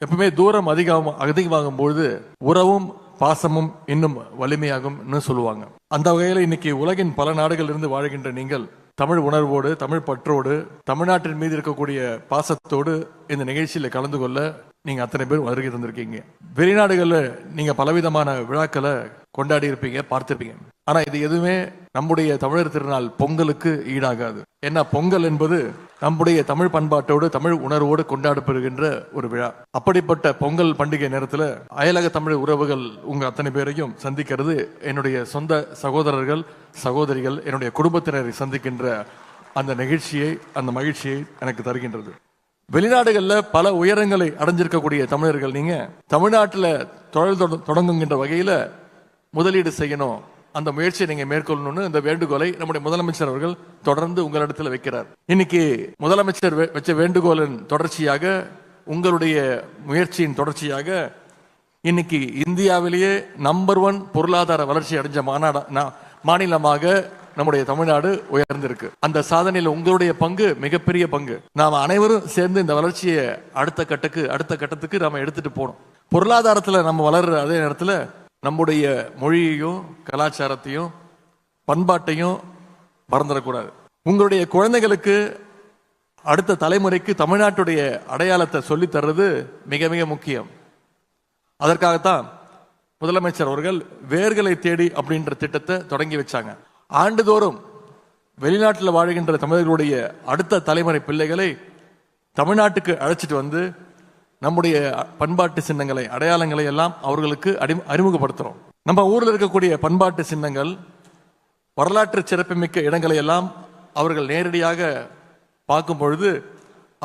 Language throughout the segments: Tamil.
எப்பவுமே தூரம் அதிகமாகும் பொழுது உறவும் பாசமும் இன்னும் வலிமையாகும்னு சொல்லுவாங்க. அந்த வகையில் இன்னைக்கு உலகின் பல நாடுகளில் இருந்து வாழ்கின்ற நீங்கள் தமிழ் உணர்வோடு, தமிழ் பற்றோடு, தமிழ்நாட்டின் மீது இருக்கக்கூடிய பாசத்தோடு இந்த நிகழ்ச்சியில கலந்து கொள்ள நீங்க அத்தனை பேர் வருகை தந்திருக்கீங்க. வெளிநாடுகளில் நீங்க பலவிதமான விழாக்களை கொண்டாடி இருப்பீங்க, பார்த்திருப்பீங்க. ஆனா இது எதுவுமே நம்முடைய தமிழர் திருநாள் பொங்கலுக்கு ஈடாகாது. ஏன்னா பொங்கல் என்பது நம்முடைய தமிழ் பண்பாட்டோடு, தமிழ் உணர்வோடு கொண்டாடப்படுகின்ற ஒரு விழா. அப்படிப்பட்ட பொங்கல் பண்டிகை நேரத்தில் அயலக தமிழ் உறவுகள் உங்க அத்தனை பேரையும் சந்திக்கிறது என்னுடைய சொந்த சகோதரர்கள், சகோதரிகள், என்னுடைய குடும்பத்தினரை சந்திக்கின்ற அந்த நிகழ்ச்சியை, அந்த மகிழ்ச்சியை எனக்கு தருகின்றது. வெளிநாடுகளில் பல உயரங்களை அடைஞ்சிருக்கக்கூடிய தமிழர்கள் நீங்க தமிழ்நாட்டில் தொழில் தொடங்குகின்ற வகையில் முதலீடு செய்யணும், அந்த முயற்சியை நீங்க மேற்கொள்ளணும்னு இந்த வேண்டுகோளை நம்முடைய முதலமைச்சர் அவர்கள் தொடர்ந்து உங்களிடத்தில் வைக்கிறார். இன்னைக்கு முதலமைச்சர் வச்ச வேண்டுகோளின் தொடர்ச்சியாக, உங்களுடைய முயற்சியின் தொடர்ச்சியாக இன்னைக்கு இந்தியாவிலேயே நம்பர் 1 பொருளாதார வளர்ச்சி அடைஞ்ச மாநிலமாக நம்முடைய தமிழ்நாடு உயர்ந்திருக்கு. அந்த சாதனையில் உங்களுடைய பங்கு மிகப்பெரிய பங்கு. நாம் அனைவரும் சேர்ந்து இந்த வளர்ச்சியை அடுத்த கட்டத்துக்கு நாம எடுத்துட்டு போனோம். பொருளாதாரத்தில் நம்ம வளர்ற அதே நேரத்தில் நம்முடைய மொழியையும் கலாச்சாரத்தையும் பண்பாட்டையும் மறந்துடக்கூடாது. உங்களுடைய குழந்தைகளுக்கு, அடுத்த தலைமுறைக்கு தமிழ்நாட்டுடைய அடையாளத்தை சொல்லி தர்றது மிக மிக முக்கியம். அதற்காகத்தான் முதலமைச்சர் அவர்கள் வேர்களை தேடி அப்படின்ற திட்டத்தை தொடங்கி வச்சாங்க. ஆண்டுதோறும் வெளிநாட்டில் வாழ்கின்ற தமிழர்களுடைய அடுத்த தலைமுறை பிள்ளைகளை தமிழ்நாட்டுக்கு அழைச்சிட்டு வந்து நம்முடைய பண்பாட்டு சின்னங்களை, அடையாளங்களை எல்லாம் அவர்களுக்கு அறிமுகப்படுத்துறோம். நம்ம ஊரில் இருக்கக்கூடிய பண்பாட்டு சின்னங்கள், வரலாற்று சிறப்புமிக்க இடங்களை எல்லாம் அவர்கள் நேரடியாக பார்க்கும் பொழுது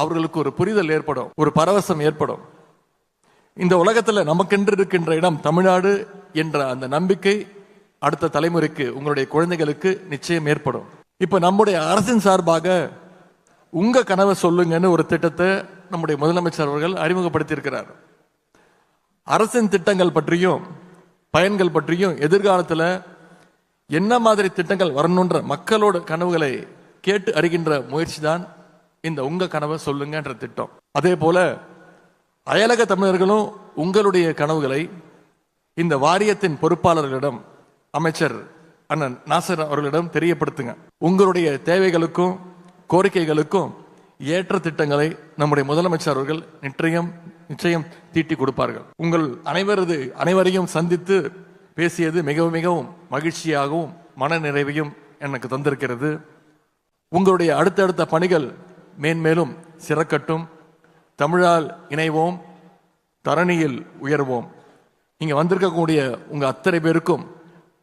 அவர்களுக்கு ஒரு புரிதல் ஏற்படும், ஒரு பரவசம் ஏற்படும். இந்த உலகத்தில் நமக்கென்று இருக்கின்ற இடம் தமிழ்நாடு என்ற அந்த நம்பிக்கை அடுத்த தலைமுறைக்கு, உங்களுடைய குழந்தைகளுக்கு நிச்சயம் ஏற்படும். இப்ப நம்முடைய அரசின் சார்பாக உங்க கனவை சொல்லுங்கன்னு ஒரு திட்டத்தை நம்முடைய முதலமைச்சர் அவர்கள் அறிமுகப்படுத்தி இருக்கிறார். அரசின் திட்டங்கள் பற்றியும் பயன்கள் பற்றியும் எதிர்காலத்தில் என்ன மாதிரி திட்டங்கள் வரணுன்ற மக்களோட கனவுகளை கேட்டு அறிகின்ற முயற்சி தான் இந்த உங்க கனவை சொல்லுங்கன்ற திட்டம். அதே போல அயலக தமிழர்களும் உங்களுடைய கனவுகளை இந்த வாரியத்தின் பொறுப்பாளர்களிடம், அமைச்சர் அண்ணன் நாசர் அவர்களிடம் தெரியப்படுத்துங்க. உங்களுடைய தேவைகளுக்கும் கோரிக்கைகளுக்கும் ஏற்ற திட்டங்களை நம்முடைய முதலமைச்சர் அவர்கள் நிச்சயம் தீட்டி கொடுப்பார்கள். உங்கள் அனைவரையும் சந்தித்து பேசியது மிகவும் மிகவும் மகிழ்ச்சியாகவும் மன நிறைவையும் எனக்கு தந்திருக்கிறது. உங்களுடைய அடுத்தடுத்த பணிகள் மேன்மேலும் சிறக்கட்டும். தமிழால் இணைவோம், தரணியில் உயர்வோம். இங்க வந்திருக்கக்கூடிய உங்க அத்தனை பேருக்கும்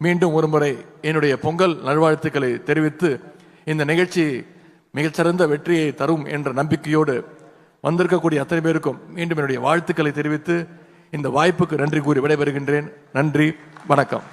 மீண்டும் ஒருமுறை என்னுடைய பொங்கல் நல்வாழ்த்துக்களை தெரிவித்து, இந்த நிகழ்ச்சி மிகச்சிறந்த வெற்றியை தரும் என்ற நம்பிக்கையோடு வந்திருக்கக்கூடிய அத்தனை பேருக்கும் மீண்டும் என்னுடைய வாழ்த்துக்களை தெரிவித்து இந்த வாய்ப்புக்கு நன்றி கூறி விடைபெறுகின்றேன். நன்றி, வணக்கம்.